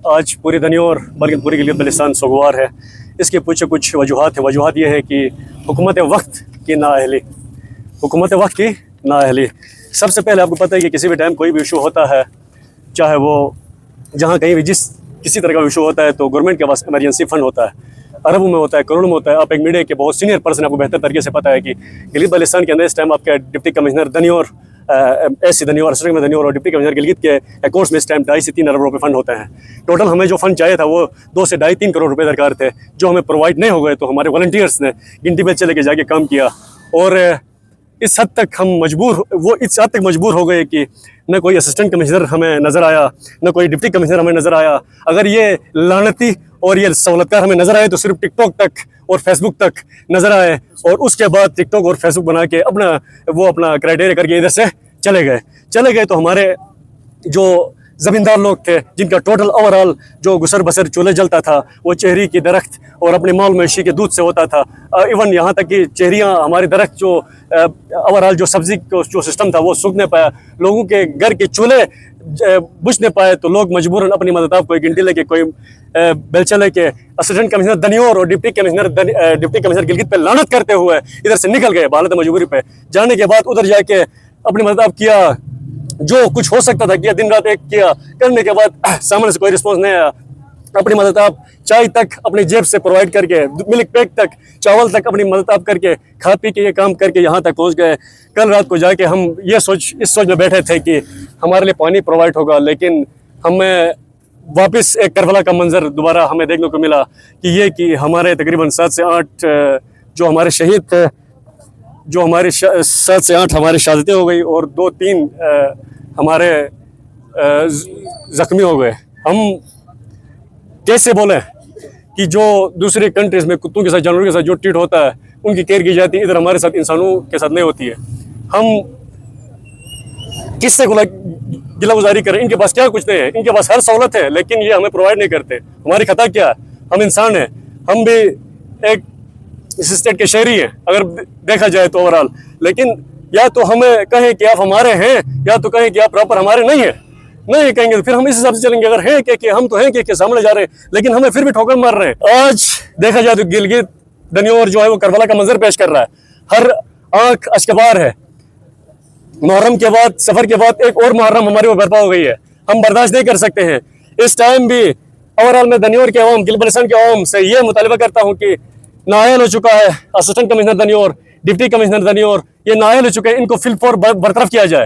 آج پوری دنیور بلکہ پوری گلگت بلتستان سوگوار ہے. اس کے پیچھے کچھ وجوہات ہیں. وجوہات یہ ہے کہ حکومت وقت کی نااہلی. حکومت وقت کی نااہلی. سب سے پہلے آپ کو پتہ ہے کہ کسی بھی ٹائم کوئی بھی ایشو ہوتا ہے, چاہے وہ جہاں کہیں بھی کسی طرح کا ایشو ہوتا ہے, تو گورنمنٹ کے پاس ایمرجنسی فنڈ ہوتا ہے, اربوں میں ہوتا ہے, کروڑوں میں ہوتا ہے. آپ ایک میڈیا کے بہت سینئر پرسن, آپ کو بہتر طریقے سے پتہ ہے کہ گلگت بلتستان کے اندر اس ٹائم آپ کے ڈپٹی کمشنر دنیور ایسی دنیور اسسٹنٹ میں دنیور اور ڈپٹی کمشنر گلگت کے اکاؤنٹس میں اس ٹائم 2.5 سے 3 ارب روپے فنڈ ہوتے ہیں. ٹوٹل ہمیں جو فنڈ چاہیے تھا وہ 2 سے 2.5-3 کروڑ روپے درکار تھے, جو ہمیں پرووائڈ نہیں ہو گئے. تو ہمارے والنٹیئرس نے گنٹی پہ چلے کے جا کے کام کیا, اور اس حد تک ہم مجبور ہو گئے کہ نہ کوئی اسسٹنٹ کمشنر ہمیں نظر آیا, نہ کوئی ڈپٹی کمشنر ہمیں نظر آیا. اگر یہ لعنتی اور یہ سہولت کار ہمیں نظر آئے تو صرف ٹک ٹاک تک اور فیس بک تک نظر آئے, اور اس کے بعد ٹک ٹاک اور فیس بک بنا کے اپنا کرائٹیریا کر کے ادھر سے چلے گئے. تو ہمارے جو زمیندار لوگ تھے, جن کا ٹوٹل اوورال جو گسر بسر چولہے جلتا تھا وہ چہری کی درخت اور اپنے مال مویشی کے دودھ سے ہوتا تھا. ایون یہاں تک کہ چہریاں ہمارے درخت جو اوورال جو سبزی جو سسٹم تھا وہ سوکھ نہیں پایا, لوگوں کے گھر کے چولہے بجھ نہیں پائے. تو لوگ مجبوراً اپنی مدد آپ کوئی گنٹی لے کے, کوئی بیلچہ لے کے اسسٹنٹ کمشنر دنیور اور ڈپٹی کمشنر گلگت پہ لعنت کرتے ہوئے ادھر سے نکل گئے حالت مجبوری پہ. جانے کے بعد ادھر جا کے اپنی مدد آپ کیا, جو کچھ ہو سکتا تھا کیا, دن رات ایک کیا. کرنے کے بعد سامنے سے کوئی رسپانس نہیں آیا. اپنی مدد آپ چائے تک اپنی جیب سے پرووائڈ کر کے, ملک پیک تک, چاول تک اپنی مدد آپ کر کے, کھا پی کے یہ کام کر کے یہاں تک پہنچ گئے. کل رات کو جا کے ہم اس سوچ میں بیٹھے تھے کہ ہمارے لیے پانی پرووائڈ ہوگا, لیکن ہمیں واپس ایک کربلا کا منظر دوبارہ ہمیں دیکھنے کو ملا کہ ہمارے تقریباً 7 سے 8 جو ہمارے شہید تھے, جو ہمارے 7 سے 8 ہماری شہادتیں ہو گئی اور 2-3 ہمارے زخمی ہو گئے. ہم کیسے بولیں کہ جو دوسری کنٹریز میں کتوں کے ساتھ, جانوروں کے ساتھ جو ٹریٹ ہوتا ہے ان کی کیئر کی جاتی ہے, ادھر ہمارے ساتھ انسانوں کے ساتھ نہیں ہوتی ہے. ہم کس سے گلہ گزاری کریں؟ ان کے پاس کیا کچھ نہیں ہے, ان کے پاس ہر سہولت ہے, لیکن یہ ہمیں پرووائڈ نہیں کرتے. ہماری خطا کیا ہے؟ ہم انسان ہیں, ہم بھی ایک اس اسٹیٹ کے شہری ہیں اگر دیکھا جائے تو اوورال. لیکن یا تو ہمیں کہیں کہ آپ ہمارے ہیں, یا تو کہیں کہ آپ پراپر ہمارے نہیں ہیں. نہیں کہیں گے تو پھر ہم اس حساب سے چلیں گے. اگر ہیں کہ ہم تو ہیں کہ سامنے جا رہے ہیں, لیکن ہمیں پھر بھی ٹھوکر مار رہے ہیں. آج دیکھا جائے تو گلگت دنیور جو ہے وہ کربلا کا منظر پیش کر رہا ہے. ہر آنکھ اشکبار ہے. محرم کے بعد, سفر کے بعد ایک اور محرم ہمارے اوپر برپا ہو گئی ہے. ہم برداشت نہیں کر سکتے ہیں. اس ٹائم بھی اوورال میں دنیور کے عوام, گلگت بلتستان کے عوام سے یہ مطالبہ کرتا ہوں کہ نااہل ہو چکا ہے اسسٹنٹ کمشنر دنیور, ڈپٹی کمشنر دنیور, یہ نااہل ہو چکے ہیں. ان کو فل فور برطرف کیا جائے.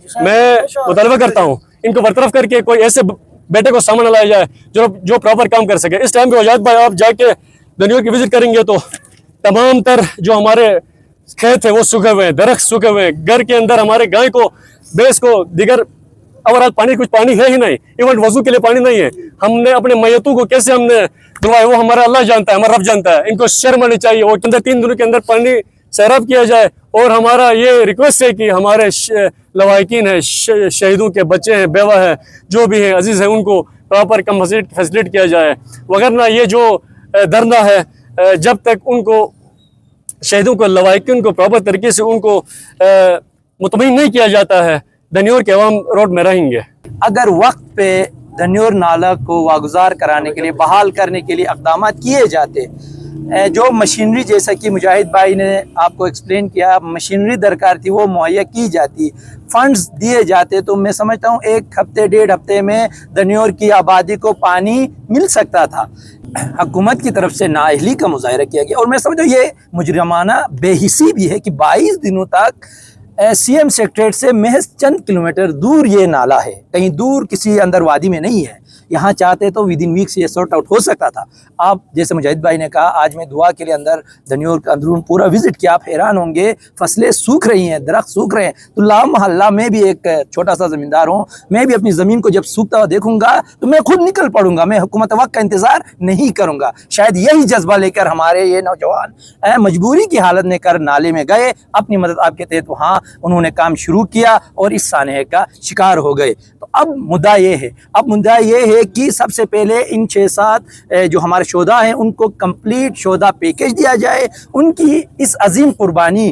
میں مطالبہ کرتا ہوں ان کو برطرف کر کے کوئی ایسے بیٹے کو سامنے لایا جائے جو پراپر کام کر سکے. اس ٹائم پہ وجاہت بھائی آپ جا کے دنیور کی وزٹ کریں گے تو تمام تر جو ہمارے کھیت ہیں وہ سوکھے ہوئے ہیں, درخت سوکھے ہوئے ہیں. گھر کے اندر ہمارے گائے کو, بھینس کو دیگر اوورال کچھ پانی ہے ہی نہیں. ایون وضو کے لیے پانی نہیں ہے. ہم نے اپنے میتوں کو کیسے ہم نے دلوایا وہ ہمارا اللہ جانتا ہے, ہمارا رب جانتا ہے. ان کو شرم آنی چاہیے. وہ 3 دنوں کے اندر پانی سیراب کیا جائے. اور ہمارا یہ ریکویسٹ ہے کہ ہمارے لواحقین ہیں, شہیدوں کے بچے ہیں, بیوہ ہیں, جو بھی ہیں, عزیز ہیں, ان کو پراپر فیسلیٹ کیا جائے. وگرنہ یہ جو دھرنا ہے, جب تک ان کو شہیدوں کو, لواحقین کو پراپر طریقے سے ان کو مطمئن نہیں کیا جاتا ہے, دنیور کے عوام روڈ میں رہیں گے. اگر وقت پہ دنیور نالہ کو واگزار کرانے کے لیے, بحال کرنے کے لیے اقدامات کیے جاتے, جو مشینری جیسا کہ مجاہد بھائی نے آپ کو ایکسپلین کیا, مشینری درکار تھی وہ مہیا کی جاتی, فنڈز دیے جاتے, تو میں سمجھتا ہوں 1 ہفتے 1.5 ہفتے میں دنیور کی آبادی کو پانی مل سکتا تھا. حکومت کی طرف سے نااہلی کا مظاہرہ کیا گیا, اور میں سمجھتا ہوں یہ مجرمانہ بے حسی بھی ہے کہ 22 دنوں تک سی ایم سیکٹریٹ سے محض چند کلومیٹر دور یہ نالہ ہے, کہیں دور کسی اندر وادی میں نہیں ہے. یہاں چاہتے تو ود ان ویکس یہ سارٹ آؤٹ ہو سکتا تھا. آپ جیسے مجاہد بھائی نے کہا, آج میں دعا کے لیے اندر دنیور کا اندرون پورا وزٹ کیا, آپ حیران ہوں گے, فصلیں سوکھ رہی ہیں, درخت سوکھ رہے ہیں. تو لامحلہ میں بھی ایک چھوٹا سا زمیندار ہوں, میں بھی اپنی زمین کو جب سوکھتا ہوا دیکھوں گا تو میں خود نکل پڑوں گا. میں حکومت وقت کا انتظار نہیں کروں گا. شاید یہی جذبہ لے کر ہمارے یہ نوجوان مجبوری کی حالت میں کر نالے میں گئے, اپنی مدد آپ کے تحت وہاں انہوں نے کام شروع کیا اور اس سانحے کا شکار ہو گئے. تو اب مدعا یہ ہے کہ سب سے پہلے ان 6-7 جو ہمارے شہداء ہیں ان کو کمپلیٹ شہداء پیکج دیا جائے. ان کی اس عظیم قربانی